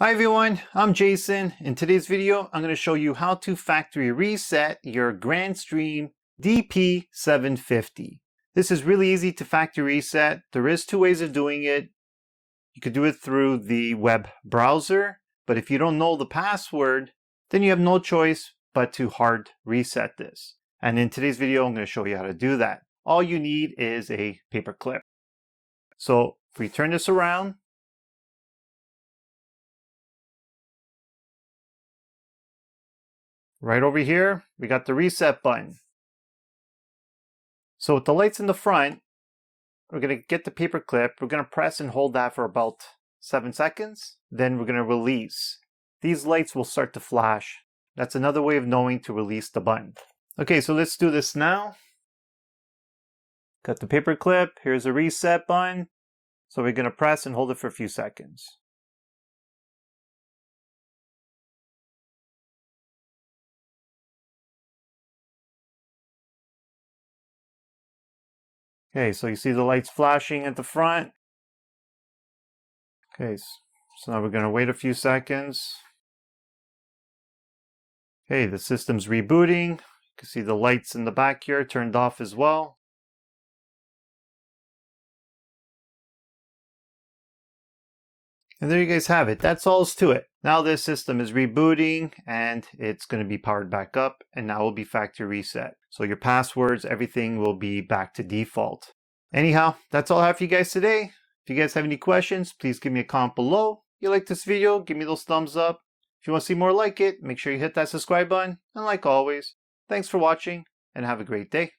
Hi everyone, I'm Jason. In today's video, I'm going to show you how to factory reset your Grandstream DP750. This is really easy to factory reset. There is two ways of doing it. You could do it through the web browser, but if you don't know the password, then you have no choice but to hard reset this. And in today's video, I'm going to show you how to do that. All you need is a paper clip. So if we turn this around, right over here, we got the reset button. So with the lights in the front, we're going to get the paper clip. We're going to press and hold that for about 7 seconds. Then we're going to release. These lights will start to flash. That's another way of knowing to release the button. Okay, so let's do this now. Got the paper clip. Here's a reset button. So we're going to press and hold it for a few seconds. Okay, so you see the lights flashing at the front. Okay, so now we're going to wait a few seconds. Okay, the system's rebooting. You can see the lights in the back here turned off as well. And there you guys have it. That's all is to it. Now this system is rebooting and it's going to be powered back up, and now will be factory reset. So your passwords, everything will be back to default. Anyhow, that's all I have for you guys today. If you guys have any questions, please give me a comment below. If you like this video, give me those thumbs up. If you want to see more like it, make sure you hit that subscribe button. And like always, thanks for watching and have a great day.